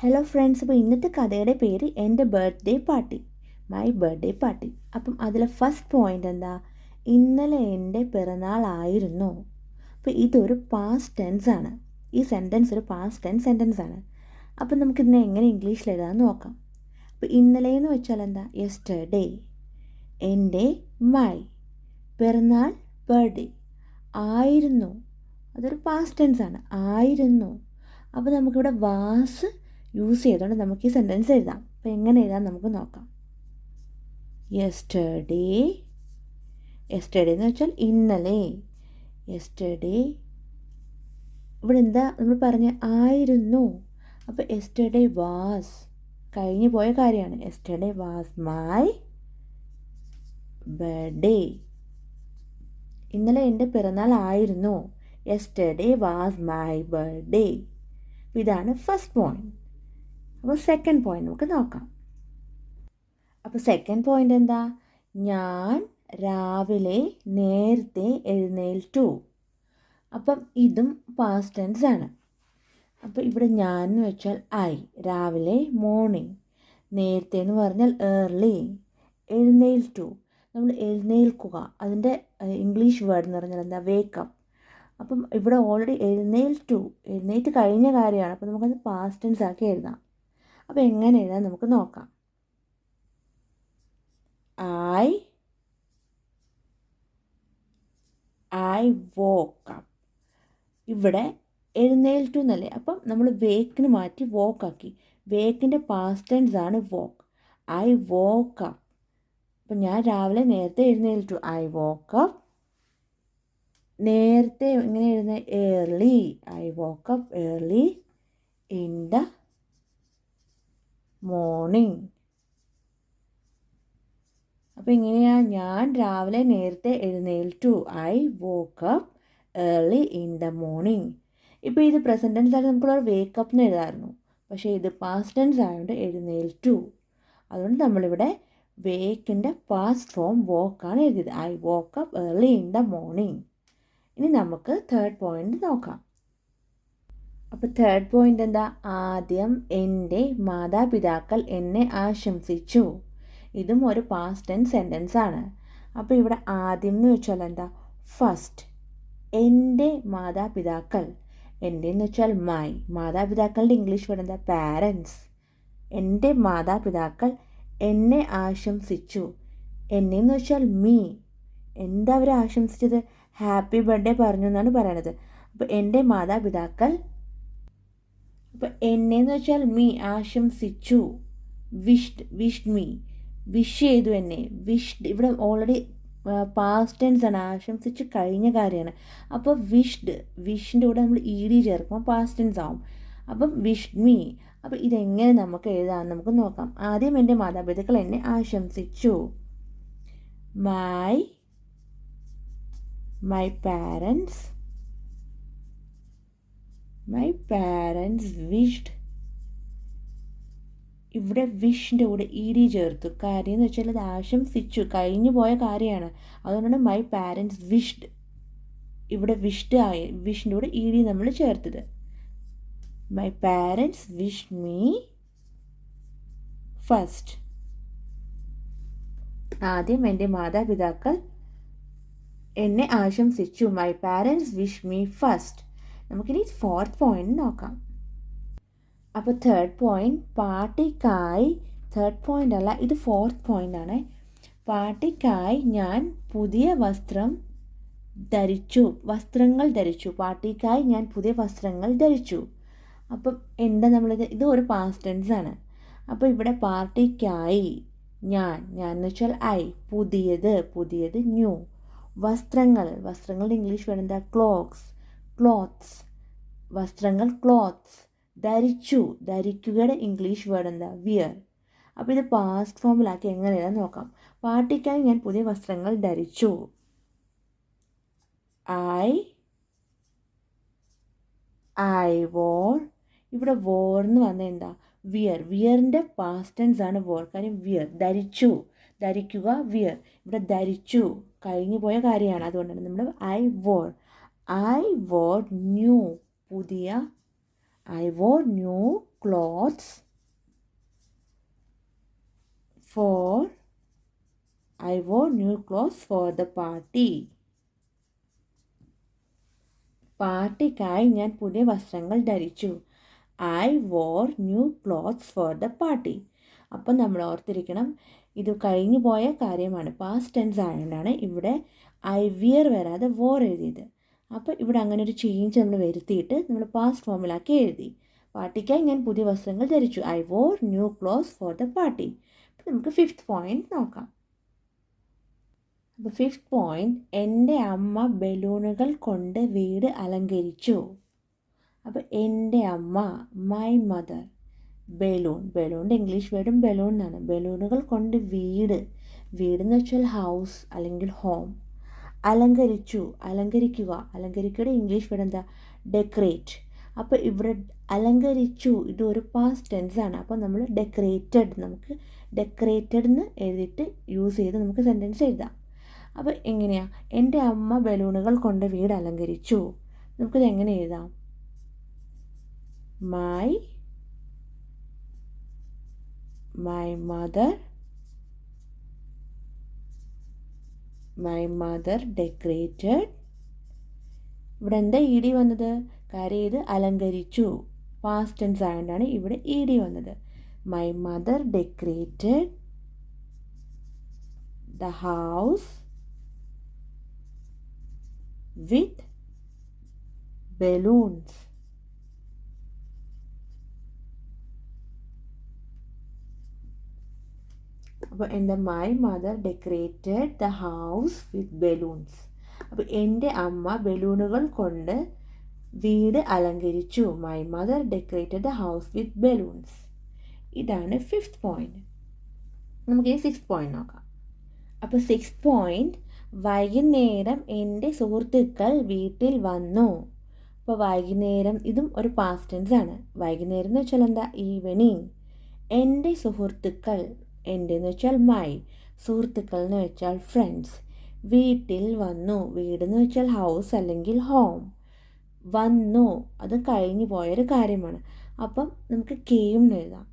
Hello friends, അപ്പോൾ ഇന്നത്തെ കഥയുടെ പേര് എൻ്റെ birthday party, my birthday party. അപ്പം അതിലെ ഫസ്റ്റ് പോയിൻ്റ് എന്താ? ഇന്നലെ എൻ്റെ പിറന്നാളായിരുന്നു. അപ്പോൾ ഇതൊരു പാസ്റ്റ് ടെൻസ് ആണ്. ഈ സെൻറ്റൻസ് ഒരു പാസ്റ്റ് ടെൻസ് സെൻറ്റൻസ് ആണ്. അപ്പം നമുക്കിതിനെ എങ്ങനെ ഇംഗ്ലീഷിൽ എഴുതാമെന്ന് നോക്കാം. അപ്പോൾ ഇന്നലെ എന്ന് വെച്ചാൽ എന്താ? യെസ്റ്റർഡേ. എൻ്റെ മൈ പിറന്നാൾ ബർത്ത്ഡേ ആയിരുന്നു, അതൊരു പാസ്റ്റ് ടെൻസ് ആണ്. ആയിരുന്നു. അപ്പോൾ നമുക്കിവിടെ വാസ് യൂസ് ചെയ്തുകൊണ്ട് നമുക്ക് ഈ സെൻറ്റൻസ് എഴുതാം. അപ്പോൾ എങ്ങനെ എഴുതാം നമുക്ക് നോക്കാം. യെസ്റ്റർഡേ, യെസ്റ്റർഡേ എന്ന് വെച്ചാൽ ഇന്നലെ. യെസ്റ്റർഡേ ഇവിടെ എന്താ നമ്മൾ പറഞ്ഞ ആയിരുന്നു. അപ്പോൾ യെസ്റ്റർഡേ വാസ് കഴിഞ്ഞു പോയ കാര്യമാണ്. Yesterday was my birthday. ഇന്നലെ എൻ്റെ പിറന്നാൾ ആയിരുന്നു. Yesterday was my birthday. ഇതാണ് ഫസ്റ്റ് പോയിന്റ്. അപ്പോൾ സെക്കൻഡ് പോയിന്റ് നമുക്ക് നോക്കാം. അപ്പോൾ സെക്കൻഡ് പോയിന്റ് എന്താ? ഞാൻ രാവിലെ നേരത്തെ എഴുന്നേൽറ്റു. അപ്പം ഇതും പാസ്റ്റ് ടെൻസ് ആണ്. അപ്പോൾ ഇവിടെ ഞാൻ എന്ന് വെച്ചാൽ ഐ, രാവിലെ മോർണിംഗ്, നേരത്തെ എന്ന് പറഞ്ഞാൽ ഏർലി, എഴുന്നേൽറ്റു നമ്മൾ എഴുന്നേൽക്കുക, അതിൻ്റെ ഇംഗ്ലീഷ് വേർഡ് എന്ന് പറഞ്ഞാൽ എന്താ? വേക്കപ്പ്. അപ്പം ഇവിടെ ഓൾറെഡി എഴുന്നേറ്റ് കഴിഞ്ഞ കാര്യമാണ്. അപ്പോൾ നമുക്കത് പാസ്റ്റ് ടെൻസ് ആക്കി എഴുതാം. അപ്പോൾ എങ്ങനെ എഴുതാൻ നമുക്ക് നോക്കാം. I woke up. ഇവിടെ എഴുന്നേൽറ്റു എന്നല്ലേ, അപ്പം നമ്മൾ വേക്കിന് മാറ്റി വോക്കാക്കി. വേക്കിൻ്റെ പാസ്റ്റ് ടെൻസ് ആണ് വോക്ക്. I woke up. അപ്പം ഞാൻ രാവിലെ നേരത്തെ എഴുന്നേൽറ്റു. I woke up. നേരത്തെ ഇങ്ങനെ എഴുതുന്ന early. I woke up early in the morning. അപ്പോൾ ഇങ്ങനെയാണ് ഞാൻ രാവിലെ നേരത്തെ എഴുന്നേൽറ്റു. I woke up early in the morning. ഇപ്പോൾ ഇത് പ്രസൻറ്റ് ടെൻസ് ആയിട്ട് നമുക്കുള്ള വേക്കപ്പ് എന്ന് എഴുതാമായിരുന്നു. പക്ഷേ ഇത് പാസ്റ്റ് ടെൻസ് ആയതുകൊണ്ട് എഴുന്നേൽറ്റു. അതുകൊണ്ട് നമ്മളിവിടെ വേക്കിൻ്റെ പാസ്റ്റ് ഫോം വോക്കാണ് എഴുതിയത്. I woke up early in the morning. ഇനി നമുക്ക് തേർഡ് പോയിന്റ് നോക്കാം. അപ്പോൾ തേർഡ് പോയിന്റ് എന്താ? ആദ്യം എൻ്റെ മാതാപിതാക്കൾ എന്നെ ആശംസിച്ചു. ഇതും ഒരു പാസ്റ്റ് ടെൻസ് സെൻറ്റൻസ് ആണ്. അപ്പോൾ ഇവിടെ ആദ്യം എന്ന് വെച്ചാൽ എന്താ? ഫസ്റ്റ്. എൻ്റെ മാതാപിതാക്കൾ, എൻ്റെ എന്ന് വെച്ചാൽ മൈ. മാതാപിതാക്കളുടെ ഇംഗ്ലീഷ് വേർഡ് എന്താ? പാരൻസ്. എൻ്റെ മാതാപിതാക്കൾ എന്നെ ആശംസിച്ചു. എന്നെ എന്ന് വെച്ചാൽ മീ. എന്താ അവർ ആശംസിച്ചത്? ഹാപ്പി ബർത്ത്ഡേ പറഞ്ഞു എന്നാണ് പറയണത്. അപ്പോൾ എൻ്റെ മാതാപിതാക്കൾ, അപ്പോൾ എന്നെന്ന് വെച്ചാൽ മീ, ആശംസിച്ചു. വിഷ്ഡ് മീ, വിഷ് ചെയ്തു എന്നെ. വിഷ്ഡ് ഇവിടെ ഓൾറെഡി പാസ്റ്റ് ടെൻസ് ആണ്, ആശംസിച്ച് കഴിഞ്ഞ കാര്യമാണ്. അപ്പോൾ വിഷിൻ്റെ കൂടെ നമ്മൾ ഡി ചേർക്കുമ്പോൾ പാസ്റ്റ് ടെൻസ് ആവും. അപ്പം വിഷ്ഡ് മീ. അപ്പോൾ ഇതെങ്ങനെ നമുക്ക് എഴുതാമെന്ന് നമുക്ക് നോക്കാം. ആദ്യം എൻ്റെ മാതാപിതാക്കൾ എന്നെ ആശംസിച്ചു. My parents wished. ഇവിടെ വിഷിൻ്റെ കൂടെ ഡി ചേർത്തു. കാര്യം എന്ന് വെച്ചാൽ അത് ആശംസിച്ചു, കഴിഞ്ഞു പോയ കാര്യമാണ്. അതുകൊണ്ടാണ് മൈ പാരൻസ് വിഷ്ഡ്. ഇവിടെ വിഷ്ഡ് ആയി, വിഷിൻ്റെ കൂടെ ഡി നമ്മൾ ചേർത്തത്. My parents wished me first. ആദ്യം എൻ്റെ മാതാപിതാക്കൾ എന്നെ ആശംസിച്ചു. My parents wish me first. നമുക്കിനി ഫോർത്ത് പോയിന്റ് നോക്കാം. അപ്പോൾ തേർഡ് പോയിന്റ് പാർട്ടിക്കായി, തേർഡ് പോയിന്റ് അല്ല, ഇത് ഫോർത്ത് പോയിന്റ് ആണ്. പാർട്ടിക്കായി ഞാൻ പുതിയ വസ്ത്രങ്ങൾ ധരിച്ചു. പാർട്ടിക്കായി ഞാൻ പുതിയ വസ്ത്രങ്ങൾ ധരിച്ചു. അപ്പം എന്താ ഇത് ഒരു പാസ്റ്റ് ടെൻസ് ആണ്. അപ്പോൾ ഇവിടെ പാർട്ടിക്കായി ഞാൻ എന്ന് വെച്ചാൽ ഐ, പുതിയത് ന്യൂ. വസ്ത്രങ്ങളുടെ ഇംഗ്ലീഷ് വേർഡ് എന്താ? ക്ലോത്ത്സ്. വസ്ത്രങ്ങൾ ക്ലോത്ത്സ്. ധരിക്കുകയുടെ ഇംഗ്ലീഷ് വേർഡ് എന്താ? വിയർ. അപ്പോൾ ഇത് പാസ്റ്റ് ഫോമിലാക്കി എങ്ങനെയാണെന്ന് നോക്കാം. പാർട്ടിക്കായി ഞാൻ പുതിയ വസ്ത്രങ്ങൾ ധരിച്ചു. I war. ഇവിടെ വോർ എന്ന് പറഞ്ഞാൽ എന്താ? വിയറിൻ്റെ പാസ്റ്റ് ടെൻസ് ആണ് വോർ. കാര്യം വിയർ, ധരിക്കുക, വിയർ. ഇവിടെ ധരിച്ചു കഴിഞ്ഞു പോയ കാര്യമാണ്. അതുകൊണ്ടാണ് നമ്മൾ ഐ വോർ ന്യൂ, പുതിയ I wore new clothes for I wore new clothes for the party. പാർട്ടിക്കായി ഞാൻ പുതിയ വസ്ത്രങ്ങൾ ധരിച്ചു. I wore new clothes for the party. അപ്പം നമ്മൾ ഓർത്തിരിക്കണം, ഇത് കഴിഞ്ഞു പോയ കാര്യമാണ്, പാസ്റ്റ് ടെൻസ് ആയതുകൊണ്ടാണ് ഇവിടെ ഐ വിയർ വരാതെ വോർ എഴുതിയത്. അപ്പോൾ ഇവിടെ അങ്ങനെ ഒരു ചേഞ്ച് നമ്മൾ വരുത്തിയിട്ട് നമ്മൾ പാസ്റ്റ് ഫോമിലാക്കി എഴുതി. പാർട്ടിക്കായി ഞാൻ പുതിയ വസ്ത്രങ്ങൾ ധരിച്ചു. I war new clothes for the party. അപ്പോൾ നമുക്ക് 5th പോയിന്റ് നോക്കാം. അപ്പോൾ 5th പോയിന്റ്, എൻ്റെ അമ്മ ബലൂണുകൾ കൊണ്ട് വീട് അലങ്കരിച്ചു. അപ്പോൾ എൻ്റെ അമ്മ, മൈ മദർ, ബലൂണിൻ്റെ ഇംഗ്ലീഷ് വേർഡും ബലൂൺ എന്നാണ്. ബലൂണുകൾ കൊണ്ട് വീട് എന്ന് വെച്ചാൽ ഹൗസ് അല്ലെങ്കിൽ ഹോം. അലങ്കരിച്ചു, അലങ്കരിക്കയുടെ ഇംഗ്ലീഷ് വേർഡ് എന്താ? ഡെക്കറേറ്റ്. അപ്പോൾ ഇവിടെ അലങ്കരിച്ചു ഇതൊരു പാസ്റ്റ് ടെൻസ് ആണ്. അപ്പോൾ നമ്മൾ നമുക്ക് ഡെക്കറേറ്റഡ് എന്ന് എഴുതിയിട്ട് യൂസ് ചെയ്ത് നമുക്ക് സെൻറ്റൻസ് എഴുതാം. അപ്പോൾ എങ്ങനെയാണ്? എൻ്റെ അമ്മ ബലൂണുകൾ കൊണ്ട് വീട് അലങ്കരിച്ചു. നമുക്കിത് എങ്ങനെ എഴുതാം? My mother decorated. ഇവിടെ എന്താ ഇ ഡി വന്നത്? കാര്യം ഇത് അലങ്കരിച്ചു, പാസ്റ്റ് ടെൻസ് ആയതുകൊണ്ടാണ് ഇവിടെ ഇ ഡി വന്നത്. My mother decorated the house with balloons. അപ്പോൾ എന്താ? My mother decorated the house with balloons. അപ്പോൾ എൻ്റെ അമ്മ ബലൂണുകൾ കൊണ്ട് വീട് അലങ്കരിച്ചു. My mother decorated the house with balloons. ഇതാണ് 5th പോയിന്റ്. നമുക്ക് ഈ 6th പോയിന്റ് നോക്കാം. അപ്പോൾ 6th പോയിന്റ്, വൈകുന്നേരം എൻ്റെ സുഹൃത്തുക്കൾ വീട്ടിൽ വന്നു. അപ്പോൾ വൈകുന്നേരം ഇതും ഒരു പാസ്റ്റ് ടെൻസ് ആണ്. വൈകുന്നേരം എന്ന് വെച്ചാൽ എന്താ? ഈവനിങ്. എൻ്റെ സുഹൃത്തുക്കൾ, എൻ്റെ എന്ന് വെച്ചാൽ മൈ, സുഹൃത്തുക്കൾ എന്ന് വെച്ചാൽ ഫ്രണ്ട്സ്. വീട്ടിൽ വന്നു, വീടെന്ന് വെച്ചാൽ ഹൗസ് അല്ലെങ്കിൽ ഹോം. വന്നു അത് കഴിഞ്ഞു പോയൊരു കാര്യമാണ്. അപ്പം നമുക്ക് കെയിം എന്ന് എഴുതാം.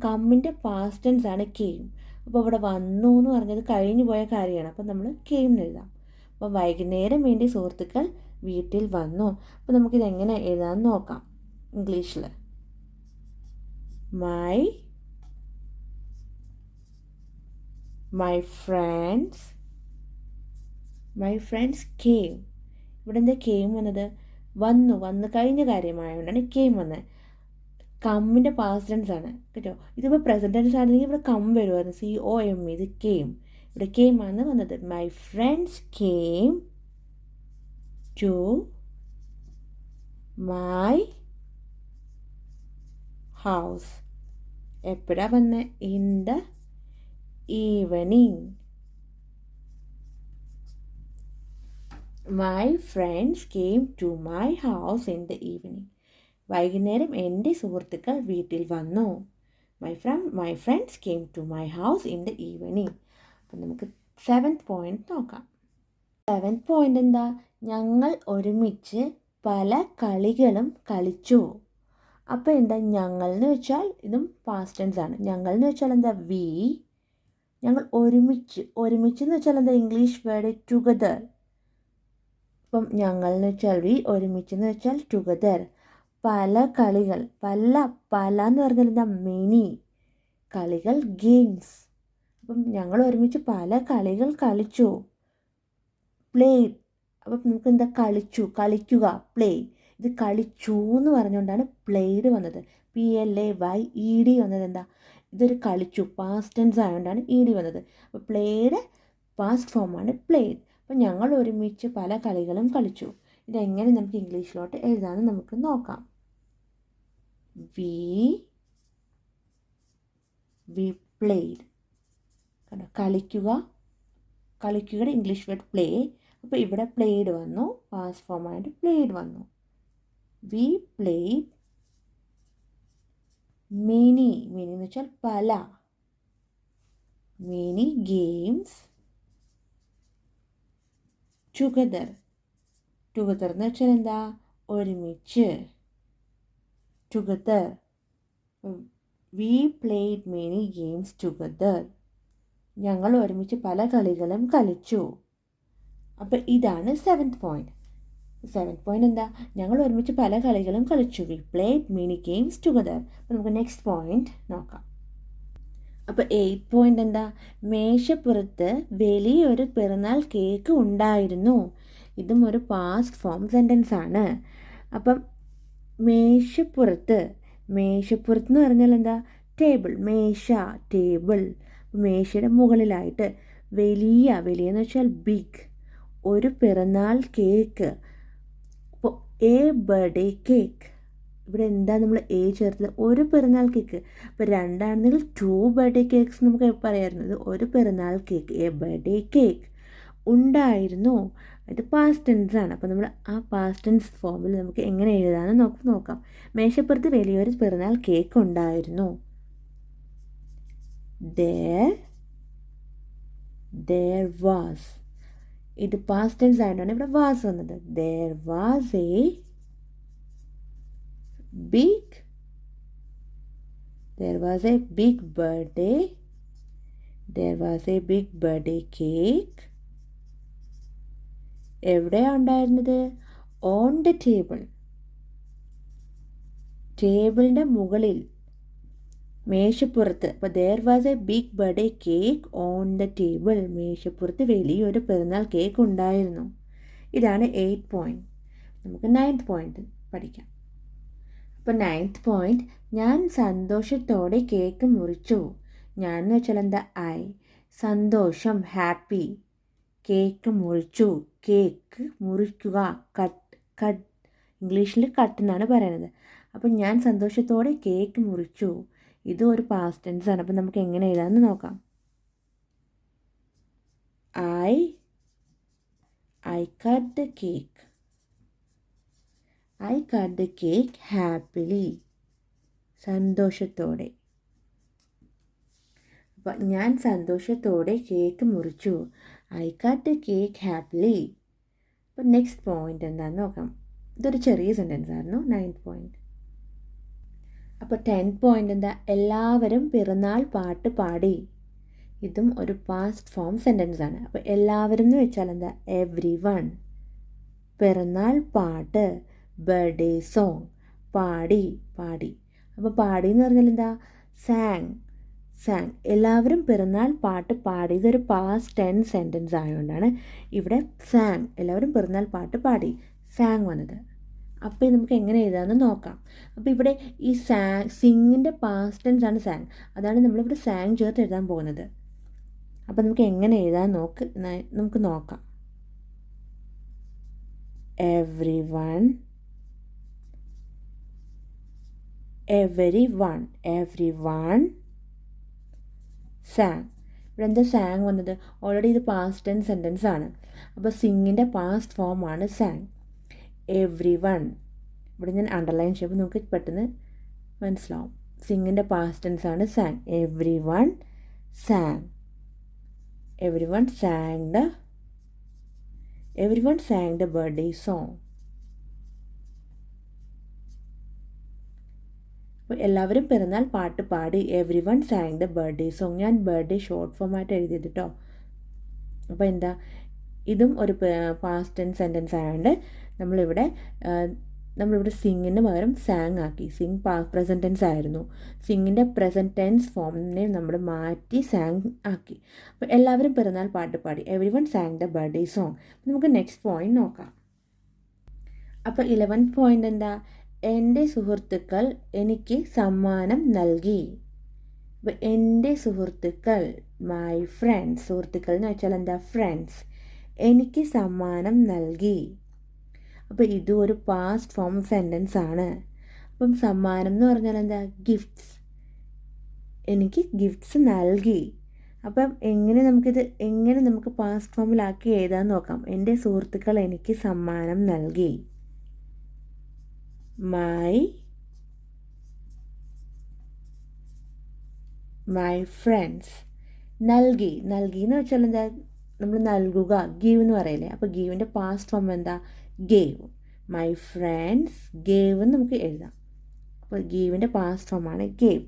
കമ്മിൻ്റെ പാസ്റ്റ് ടെൻസ് ആണ് കെയിം. അപ്പോൾ ഇവിടെ വന്നു എന്ന് പറഞ്ഞത് കഴിഞ്ഞു പോയ കാര്യമാണ്. അപ്പം നമ്മൾ കെയിം എന്ന് എഴുതാം. അപ്പോൾ വൈകുന്നേരം എൻ്റെ സുഹൃത്തുക്കൾ വീട്ടിൽ വന്നു. അപ്പോൾ നമുക്കിത് എങ്ങനെ എഴുതാമെന്ന് നോക്കാം ഇംഗ്ലീഷിൽ. My friends came. ഇവിടെ എന്താ കെയിം വന്നത്? വന്ന് കഴിഞ്ഞ കാര്യമായതുകൊണ്ടാണ് കെയിം വന്നത്. കമ്മിൻ്റെ പാസ്റ്റ് ടെൻസ് ആണ് കേട്ടോ. ഇതിപ്പോൾ പ്രസൻറ്റ് ടെൻസ് ആണെങ്കിൽ ഇവിടെ കം വരുമായിരുന്നു, COM. ഇത് കെയിം, ഇവിടെ കെയിം ആണ് വന്നത്. My friends came to my house. എപ്പോഴാണ് വന്നത്? In the evening. My friends came to my house in the evening. വൈകുന്നേരം എൻ്റെ സുഹൃത്തുക്കൾ വീട്ടിൽ വന്നു. My friends came to my house in the evening. അപ്പം നമുക്ക് 7th പോയിന്റ് നോക്കാം. 7th പോയിന്റ് എന്താ? ഞങ്ങൾ ഒരുമിച്ച് പല കളികളും കളിച്ചു. അപ്പോൾ എന്താ? ഞങ്ങൾ എന്ന് വെച്ചാൽ ഇതും പാസ്റ്റ് ടെൻസ് ആണ്. ഞങ്ങൾ എന്ന് വെച്ചാൽ എന്താ? വി. ഞങ്ങൾ ഒരുമിച്ച് എന്ന് വെച്ചാൽ എന്താ? English word together. അപ്പം ഞങ്ങൾ എന്ന് വെച്ചാൽ വി, ഒരുമിച്ച് എന്ന് വെച്ചാൽ ടുഗദർ. പല കളികൾ, പല എന്ന് പറഞ്ഞാൽ എന്താ? മെനി. കളികൾ ഗെയിംസ്. അപ്പം ഞങ്ങൾ ഒരുമിച്ച് പല കളികൾ കളിച്ചു. പ്ലേഡ്. അപ്പം നമുക്ക് എന്താ? കളിക്കുക, പ്ലേ. ഇത് കളിച്ചു എന്ന് പറഞ്ഞുകൊണ്ടാണ് പ്ലേഡ് വന്നത്. PLAYED വന്നത് എന്താ? ഇതൊരു കളിച്ചു, പാസ്റ്റ് ടെൻസ് ആയതുകൊണ്ടാണ് ED വന്നത്. അപ്പോൾ പ്ലേഡ് പാസ്റ്റ് ഫോമാണ് പ്ലേഡ്. അപ്പം ഞങ്ങൾ ഒരുമിച്ച് പല കളികളും കളിച്ചു. ഇതെങ്ങനെ നമുക്ക് ഇംഗ്ലീഷിലോട്ട് എഴുതാമെന്ന് നമുക്ക് നോക്കാം. We played. കളിക്കുകയുടെ ഇംഗ്ലീഷ് വേർഡ് പ്ലേ. അപ്പോൾ ഇവിടെ പ്ലേഡ് വന്നു, പാസ്റ്റ് ഫോമായിട്ട് പ്ലേഡ് വന്നു. വി പ്ലേഡ് മെനി എന്ന് വെച്ചാൽ പല. മെനി ഗെയിംസ് ടുഗദർ എന്ന് വെച്ചാൽ എന്താ? ഒരുമിച്ച്. Together. V played many games together. ഞങ്ങൾ ഒരുമിച്ച് പല കളികളും കളിച്ചു. അപ്പോൾ ഇതാണ് 7th പോയിന്റ്. 7th പോയിന്റ് എന്താ? ഞങ്ങൾ ഒരുമിച്ച് പല കളികളും കളിച്ചു. V played many games together. അപ്പോൾ നമുക്ക് നെക്സ്റ്റ് പോയിന്റ് നോക്കാം. അപ്പോൾ 8th പോയിന്റ് എന്താ? മേശപ്പുറത്ത് വലിയൊരു പിറന്നാൾ കേക്ക് ഉണ്ടായിരുന്നു. ഇതും ഒരു പാസ്റ്റ് ഫോം സെൻറ്റൻസ് ആണ്. അപ്പം മേശപ്പുറത്ത് എന്ന് പറഞ്ഞാൽ എന്താ? ടേബിൾ. മേശ, ടേബിൾ. മേശയുടെ മുകളിലായിട്ട് വലിയെന്ന് വെച്ചാൽ ബിഗ്, ഒരു പിറന്നാൾ കേക്ക്. അപ്പോൾ എ ബർത്ത്ഡേ കേക്ക്. ഇവിടെ എന്താ നമ്മൾ എ ചേർത്തത്? ഒരു പിറന്നാൾ കേക്ക്. അപ്പോൾ രണ്ടാണെന്നെങ്കിൽ 2 ബർത്ത്ഡേ കേക്ക്സ് നമുക്ക് പറയാമായിരുന്നു. ഇത് ഒരു പിറന്നാൾ കേക്ക്, എ ബർത്ത്ഡേ കേക്ക്. ഉണ്ടായിരുന്നു, ഇത് പാസ്റ്റ് ടെൻസ് ആണ്. അപ്പോൾ നമ്മൾ ആ പാസ്റ്റ് ടെൻസ് ഫോമിൽ നമുക്ക് എങ്ങനെ എഴുതാമെന്ന് നോക്കാം. മേശപ്പുറത്ത് വലിയൊരു പിറന്നാൾ കേക്ക് ഉണ്ടായിരുന്നു. there was. ഇത് പാസ്റ്റ് ടെൻസ് ആയതുകൊണ്ടാണ് ഇവിടെ വാസ് വന്നത്. there was a big birthday. there was a big birthday cake. എവിടെയാണ് ഉണ്ടായിരുന്നത്? On the table. ടേബിളിൻ്റെ മുകളിൽ, മേശപ്പുറത്ത്. അപ്പോൾ there was a big birthday cake on the table. മേശപ്പുറത്ത് വലിയൊരു പിറന്നാൾ കേക്ക് ഉണ്ടായിരുന്നു. ഇതാണ് 8th പോയിന്റ്. നമുക്ക് 9th പോയിന്റ് പഠിക്കാം. അപ്പോൾ 9th പോയിന്റ്, ഞാൻ സന്തോഷത്തോടെ കേക്ക് മുറിച്ചു. ഞാൻ എന്ന് വെച്ചാൽ എന്താ? ഐ. സന്തോഷം, ഹാപ്പി. കേക്ക് മുറിച്ചു. കേക്ക് മുറിക്കുക, കട്ട്. ഇംഗ്ലീഷിൽ കട്ട് എന്നാണ് പറയുന്നത്. അപ്പം ഞാൻ സന്തോഷത്തോടെ കേക്ക് മുറിച്ചു. ഇത് ഒരു പാസ്റ്റ് ടെൻസ് ആണ്. അപ്പം നമുക്ക് എങ്ങനെ എഴുതാമെന്ന് നോക്കാം. I cut the cake. I cut the cake happily. സന്തോഷത്തോടെ. അപ്പം ഞാൻ സന്തോഷത്തോടെ കേക്ക് മുറിച്ചു. I cut the cake happily. അപ്പം നെക്സ്റ്റ് പോയിന്റ് എന്താണെന്ന് നോക്കാം. ഇതൊരു ചെറിയ സെൻറ്റൻസ് ആയിരുന്നു, 9th പോയിന്റ്. അപ്പോൾ 10th പോയിന്റ് എന്താ? എല്ലാവരും പിറന്നാൾ പാട്ട് പാടി. ഇതും ഒരു പാസ്റ്റ് ഫോം സെൻറ്റൻസ് ആണ്. അപ്പോൾ എല്ലാവരും എന്ന് വെച്ചാൽ എന്താ? everyone. പിറന്നാൾ പാട്ട്, ബർത്ത്ഡേ സോങ്. പാടി. അപ്പോൾ പാടി എന്ന് പറഞ്ഞാൽ എന്താ? സാങ്. എല്ലാവരും പിറന്നാൾ പാട്ട് പാടി. ഇതൊരു പാസ്റ്റ് ടെൻസ് സെൻറ്റൻസ് ആയതുകൊണ്ടാണ് ഇവിടെ സാങ്, എല്ലാവരും പിറന്നാൾ പാട്ട് പാടി, സാങ് വന്നത്. അപ്പോൾ നമുക്ക് എങ്ങനെ എഴുതാമെന്ന് നോക്കാം. അപ്പോൾ ഇവിടെ ഈ സിങ്ങിൻ്റെ പാസ്റ്റ് ടെൻസ് ആണ് സാങ്. അതാണ് നമ്മളിവിടെ സാങ് ചേർത്ത് എഴുതാൻ പോകുന്നത്. അപ്പോൾ നമുക്ക് എങ്ങനെ എഴുതാൻ നമുക്ക് നോക്കാം. everyone sang. ഇവിടെ എന്താ സാങ് വന്നത്? ഓൾറെഡി ഇത് പാസ്റ്റ് ടെൻസ് സെൻറ്റൻസ് ആണ്. അപ്പോൾ സിങ്ങിൻ്റെ പാസ്റ്റ് ഫോമാണ് സാങ്. everyone. ഇവിടെ ഞാൻ അണ്ടർലൈൻ ചെയ്യുമ്പോൾ നമുക്ക് പെട്ടെന്ന് മനസ്സിലാവും. സിങ്ങിൻ്റെ പാസ്റ്റ് ടെൻസ് ആണ് San. everyone sang the birthday song. അപ്പോൾ എല്ലാവരും പിറന്നാൾ പാട്ട് പാടി. everyone sang the birthday song. ഞാൻ ബർത്ത്ഡേ ഷോർട്ട് ഫോമായിട്ട് എഴുതിയത് കേട്ടോ. അപ്പോൾ എന്താ? ഇതും ഒരു പാസ്റ്റ് ടെൻസ് സെൻറ്റൻസ് ആയതുകൊണ്ട് നമ്മളിവിടെ സിങ്ങിന് പകരം സാങ് ആക്കി. സിങ് പ്രസൻറ്റ് ടെൻസ് ആയിരുന്നു. സിങ്ങിൻ്റെ പ്രസൻറ്റ് ടെൻസ് ഫോമിനെ നമ്മൾ മാറ്റി സാങ് ആക്കി. അപ്പോൾ എല്ലാവരും പിറന്നാൾ പാട്ട് പാടി. everyone sang the birthday song. നമുക്ക് നെക്സ്റ്റ് പോയിന്റ് നോക്കാം. അപ്പോൾ 11th പോയിന്റ് എന്താ? എൻ്റെ സുഹൃത്തുക്കൾ എനിക്ക് സമ്മാനം നൽകി. അപ്പോൾ എൻ്റെ സുഹൃത്തുക്കൾ, മൈ ഫ്രണ്ട്സ്. സുഹൃത്തുക്കൾ എന്ന് വെച്ചാൽ എന്താ? ഫ്രണ്ട്സ്. എനിക്ക് സമ്മാനം നൽകി. അപ്പോൾ ഇതും ഒരു പാസ്റ്റ് ഫോം സെൻറ്റൻസ് ആണ്. അപ്പം സമ്മാനം എന്ന് പറഞ്ഞാൽ എന്താ? ഗിഫ്റ്റ്സ്. എനിക്ക് ഗിഫ്റ്റ്സ് നൽകി. അപ്പം എങ്ങനെ നമുക്ക് പാസ്റ്റ് ഫോമിലാക്കി എഴുതാൻ നോക്കാം. എൻ്റെ സുഹൃത്തുക്കൾ എനിക്ക് സമ്മാനം നൽകി. My friends. നൽകി എന്ന് വെച്ചാൽ എന്താ? നമ്മൾ നൽകുക, ഗീവ് എന്ന് പറയില്ലേ? അപ്പോൾ ഗീവിൻ്റെ പാസ്റ്റ് ഫോം എന്താ? ഗേവ്. മൈ ഫ്രണ്ട്സ് ഗേവ് എന്ന് നമുക്ക് എഴുതാം. അപ്പോൾ ഗീവിൻ്റെ പാസ്റ്റ് ഫോമാണ് ഗേവ്.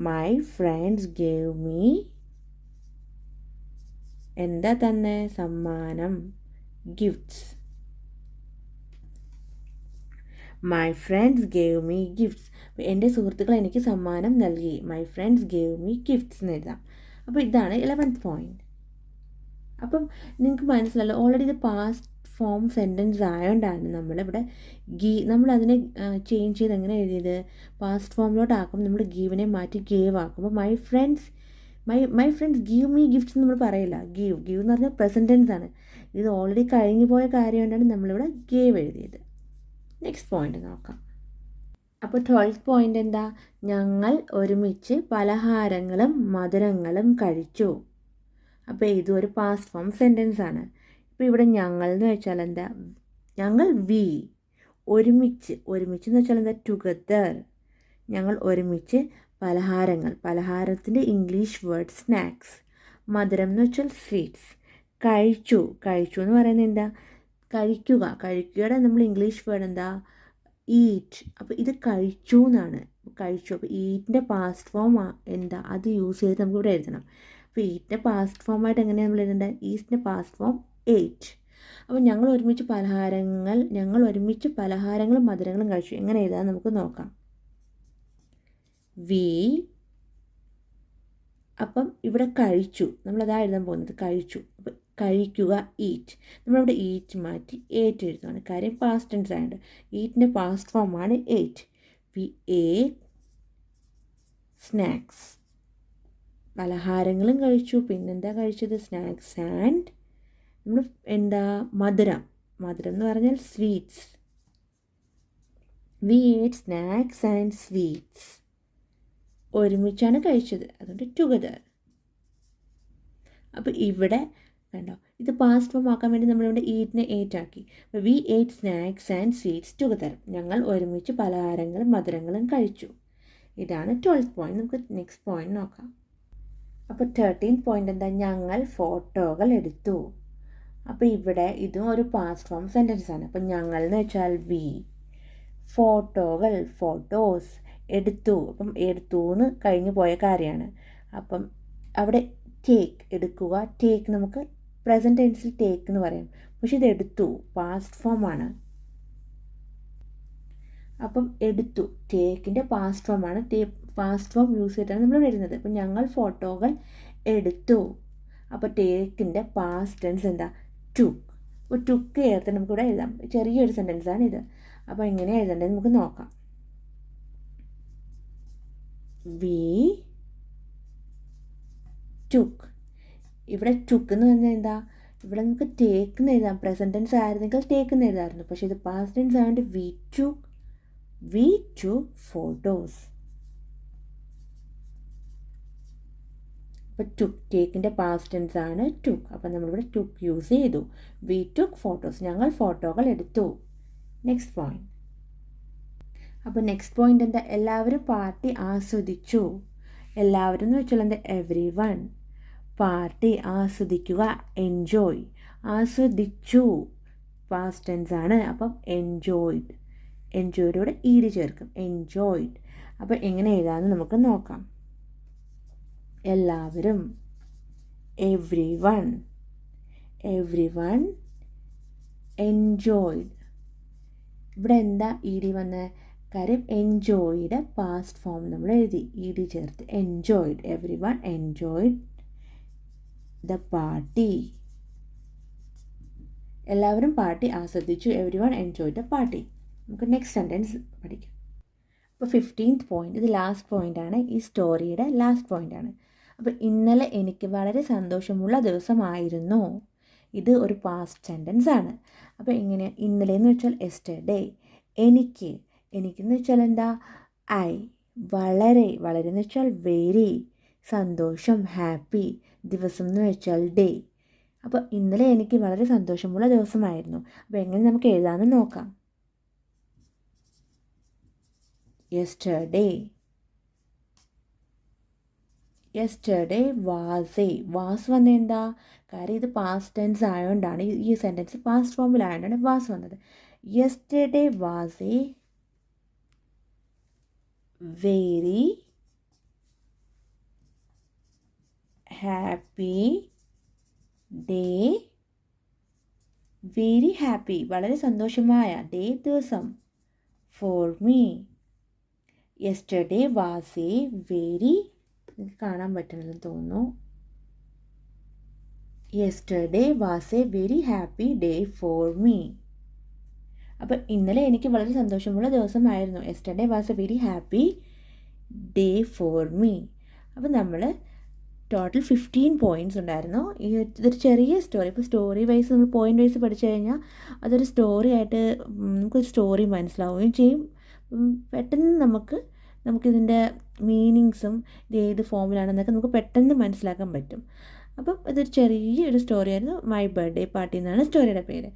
മൈ ഫ്രണ്ട്സ് ഗേവ് മീ എന്താ തന്നെ സമ്മാനം, gifts. My friends gave me gifts. എൻ്റെ സുഹൃത്തുക്കൾ എനിക്ക് സമ്മാനം നൽകി. My friends gave me gifts എന്ന് എഴുതാം. അപ്പോൾ ഇതാണ് 11th പോയിന്റ്. അപ്പം നിങ്ങൾക്ക് മനസ്സിലല്ലോ ഓൾറെഡി ഇത് പാസ്റ്റ് ഫോം സെൻറ്റൻസ് ആയതുകൊണ്ടാണ് നമ്മളിവിടെ നമ്മളതിനെ ചേഞ്ച് ചെയ്ത് എങ്ങനെ എഴുതിയത്, പാസ്റ്റ് ഫോമിലോട്ട് ആക്കുമ്പോൾ നമ്മൾ ഗീവിനെ മാറ്റി ഗേവ് ആക്കും. അപ്പോൾ my friends give me gifts നമ്മൾ പറയില്ല. ഗീവ് എന്ന് പറഞ്ഞാൽ പ്രസൻറ്റ് ടെൻസ് ആണ്. ഇത് ഓൾറെഡി കഴിഞ്ഞു പോയ കാര്യം കൊണ്ടാണ് നമ്മളിവിടെ ഗേവ് എഴുതിയത്. നെക്സ്റ്റ് പോയിന്റ് നോക്കാം. അപ്പോൾ 12th പോയിന്റ് എന്താ, ഞങ്ങൾ ഒരുമിച്ച് പലഹാരങ്ങളും മധുരങ്ങളും കഴിച്ചു. അപ്പോൾ ഇതും ഒരു പാസ്റ്റ് ഫോം സെൻറ്റൻസ് ആണ്. ഇപ്പോൾ ഇവിടെ ഞങ്ങൾ എന്ന് വെച്ചാൽ എന്താ, ഞങ്ങൾ വി. ഒരുമിച്ച് എന്ന് വെച്ചാൽ എന്താ, ടുഗദർ. ഞങ്ങൾ ഒരുമിച്ച് പലഹാരത്തിൻ്റെ ഇംഗ്ലീഷ് വേർഡ് സ്നാക്സ്. മധുരം എന്ന് വെച്ചാൽ സ്വീറ്റ്സ്. കഴിച്ചു എന്ന് പറയുന്നത് എന്താ, കഴിക്കുകയുടെ നമ്മൾ ഇംഗ്ലീഷ് വേർഡ് എന്താ, ഈറ്റ്. അപ്പോൾ ഇത് കഴിച്ചു എന്നാണ്. അപ്പോൾ ഈറ്റിൻ്റെ പാസ്റ്റ് ഫോം എന്താ, അത് യൂസ് ചെയ്ത് നമുക്ക് ഇവിടെ എഴുതണം. അപ്പോൾ ഈറ്റിൻ്റെ പാസ്റ്റ് ഫോമായിട്ട് എങ്ങനെയാണ് നമ്മൾ എഴുതേണ്ടത്, ഈറ്റിൻ്റെ പാസ്റ്റ് ഫോം ഏറ്റ്. അപ്പോൾ ഞങ്ങൾ ഒരുമിച്ച് പലഹാരങ്ങളും മധുരങ്ങളും കഴിച്ചു. എങ്ങനെ എഴുതാൻ നമുക്ക് നോക്കാം. വി, അപ്പം ഇവിടെ കഴിച്ചു, നമ്മളതാ എഴുതാൻ പോകുന്നത്, കഴിച്ചു. അപ്പം കഴിക്കുക ഈറ്റ്. നമ്മളിവിടെ ഈറ്റ് മാറ്റി ഏറ്റ് എഴുതുകയാണ്. കാര്യം പാസ്റ്റ് ടെൻസ് ആയതുകൊണ്ട്. ഈറ്റിൻ്റെ പാസ്റ്റ് ഫോമാണ് ഏറ്റ്. വി ഏറ്റ് സ്നാക്സ്. പലഹാരങ്ങളും കഴിച്ചു. പിന്നെന്താ കഴിച്ചത്, സ്നാക്സ് ആൻഡ് നമ്മൾ എന്താ, മധുരം എന്ന് പറഞ്ഞാൽ സ്വീറ്റ്സ്. വി ഏറ്റ് സ്നാക്സ് ആൻഡ് സ്വീറ്റ്സ്. ഒരുമിച്ചാണ് കഴിച്ചത്, അതുകൊണ്ട് ടുഗദർ. അപ്പോൾ ഇവിടെ കണ്ടോ, ഇത് പാസ്റ്റ് ഫോം ആക്കാൻ വേണ്ടി നമ്മളിവിടെ ഈറ്റിനെ ഏറ്റ് ആക്കി. അപ്പോൾ വി ഏറ്റ് സ്നാക്സ് ആൻഡ് സ്വീറ്റ്സ് ടുഗദർ. ഞങ്ങൾ ഒരുമിച്ച് പലഹാരങ്ങളും മധുരങ്ങളും കഴിച്ചു. ഇതാണ് 12th പോയിന്റ്. നമുക്ക് നെക്സ്റ്റ് പോയിന്റ് നോക്കാം. അപ്പോൾ 13th പോയിന്റ് എന്താ, ഞങ്ങൾ ഫോട്ടോകൾ എടുത്തു. അപ്പോൾ ഇവിടെ ഇതും ഒരു പാസ്റ്റ് ഫോം സെൻറ്റൻസ് ആണ്. അപ്പം ഞങ്ങൾ എന്ന് വെച്ചാൽ വി, ഫോട്ടോകൾ ഫോട്ടോസ്, എടുത്തു. അപ്പം എടുത്തു എന്ന് കഴിഞ്ഞു പോയ കാര്യമാണ്. അപ്പം അവിടെ ടേക്ക്, എടുക്കുക. ടേക്ക് നമുക്ക് പ്രസൻറ്റ് ടെൻസിൽ ടേക്ക് എന്ന് പറയും. പക്ഷെ ഇത് എടുത്തു പാസ്റ്റ് ഫോമാണ്. അപ്പം എടുത്തു ടേക്കിൻ്റെ പാസ്റ്റ് ഫോമാണ്. പാസ്റ്റ് ഫോം യൂസ് ചെയ്തിട്ടാണ് നമ്മൾ വരുന്നത്. അപ്പം ഞങ്ങൾ ഫോട്ടോകൾ എടുത്തു. അപ്പോൾ ടേക്കിൻ്റെ പാസ്റ്റ് ടെൻസ് എന്താ, ടുക്ക്. അപ്പോൾ ടുക്ക് ചേർത്ത് നമുക്കിവിടെ എഴുതാം. ചെറിയൊരു സെൻറ്റൻസാണ് ഇത്. അപ്പോൾ എങ്ങനെ എഴുതേണ്ടത് നമുക്ക് നോക്കാം. We took. ഇവിടെ ടുക്ക് എന്ന് പറഞ്ഞാൽ എന്താ, ഇവിടെ നമുക്ക് ടേക്ക് എന്ന് എഴുതാം. പ്രസൻറ്റ് ടെൻസ് ആയിരുന്നെങ്കിൽ ടേക്ക് എന്ന് എഴുതാമായിരുന്നു. പക്ഷേ ഇത് പാസ്റ്റ് ടെൻസ് ആയതുകൊണ്ട് വി ടുക്ക് ഫോട്ടോസ്. അപ്പോൾ ടേക്കിൻ്റെ പാസ്റ്റ് ടെൻസ് ആണ് ടുക്ക്. അപ്പം നമ്മളിവിടെ ടുക്ക് യൂസ് ചെയ്തു. We took photos. ഞങ്ങൾ ഫോട്ടോകൾ എടുത്തു. Next point. അപ്പോൾ നെക്സ്റ്റ് പോയിന്റ് എന്താ, എല്ലാവരും പാർട്ടി ആസ്വദിച്ചു. എല്ലാവരും എന്ന് വെച്ചാൽ എന്താ, എവ്രി വൺ. പാർട്ടി ആസ്വദിക്കുക, എൻജോയ്. ആസ്വദിച്ചു പാസ്റ്റ് ടെൻസ് ആണ്. അപ്പം എൻജോയ്ഡ്. എൻജോയ്ഡോടെ ഈഡ് ചേർക്കും, എൻജോയ്ഡ്. അപ്പോൾ എങ്ങനെ എഴുതാമെന്ന് നമുക്ക് നോക്കാം. എല്ലാവരും, എവ്രി വൺ എൻജോയ്ഡ്. ഇവിടെ എന്താ ഇ ഡി വന്ന കാര്യം, എൻജോയ്ഡ് പാസ്റ്റ് ഫോം നമ്മൾ എഴുതി ഇ ഡി ചേർത്ത്. Enjoyed, every one enjoyed the party. എല്ലാവരും പാർട്ടി ആസ്വദിച്ചു, every one enjoyed the party. നമുക്ക് നെക്സ്റ്റ് സെൻറ്റൻസ് പഠിക്കാം. അപ്പോൾ 15th പോയിന്റ്, ഇത് ലാസ്റ്റ് പോയിൻ്റാണ്. ഈ സ്റ്റോറിയുടെ ലാസ്റ്റ് പോയിൻ്റാണ്. അപ്പോൾ ഇന്നലെ എനിക്ക് വളരെ സന്തോഷമുള്ള ദിവസമായിരുന്നു. ഇത് ഒരു പാസ്റ്റ് സെൻറ്റൻസ് ആണ്. അപ്പോൾ എങ്ങനെ, ഇന്നലെ എന്ന് വെച്ചാൽ എസ്റ്റർഡേ. എനിക്കെന്ന് വെച്ചാൽ എന്താ, ഐ. വളരെ എന്ന് വെച്ചാൽ വെരി. സന്തോഷം, ഹാപ്പി. ദിവസം എന്ന് വെച്ചാൽ ഡേ. അപ്പോൾ ഇന്നലെ എനിക്ക് വളരെ സന്തോഷമുള്ള ദിവസമായിരുന്നു. അപ്പോൾ എങ്ങനെ നമുക്ക് എഴുതാമെന്ന് നോക്കാം. യെസ്റ്റർഡേ വാസ് വന്നത് എന്താ, കാര്യം ഇത് പാസ്റ്റ് ടെൻസ് ആയതുകൊണ്ടാണ് ഈ സെൻറ്റൻസ് പാസ്റ്റ് ഫോമിലായതുകൊണ്ടാണ് വാസ് വന്നത്. Yesterday was A very happy day. Very happy വളരെ സന്തോഷമായ ഡേ ദിവസം. For me. Yesterday was A very, കാണാൻ പറ്റുന്നില്ലെന്ന് തോന്നുന്നു. Yesterday was A very happy day for me. അപ്പോൾ ഇന്നലെ എനിക്ക് വളരെ സന്തോഷമുള്ള ദിവസമായിരുന്നു. Yesterday was A very happy day for me. അപ്പോൾ നമ്മൾ ടോട്ടൽ 15 പോയിൻറ്റ്സ് ഉണ്ടായിരുന്നു. ഇതൊരു ചെറിയ സ്റ്റോറി. ഇപ്പോൾ സ്റ്റോറി വൈസ് നമ്മൾ പോയിൻ്റ് വൈസ് പഠിച്ചു കഴിഞ്ഞാൽ അതൊരു സ്റ്റോറി ആയിട്ട് നമുക്കൊരു സ്റ്റോറി മനസ്സിലാവുകയും ചെയ്യും. പെട്ടെന്ന് നമുക്കിതിൻ്റെ മീനിങ്സും ഇത് ഏത് ഫോമിലാണെന്നൊക്കെ നമുക്ക് പെട്ടെന്ന് മനസ്സിലാക്കാൻ പറ്റും. അപ്പം ഇതൊരു ചെറിയൊരു സ്റ്റോറി ആയിരുന്നു. മൈ ബർത്ത്ഡേ പാർട്ടി എന്നാണ് സ്റ്റോറിയുടെ പേര്.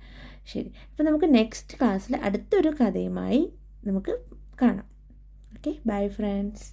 ശരി, അപ്പോൾ നമുക്ക് നെക്സ്റ്റ് ക്ലാസ്സിൽ അടുത്തൊരു കഥയുമായി നമുക്ക് കാണാം. Okay, bye friends.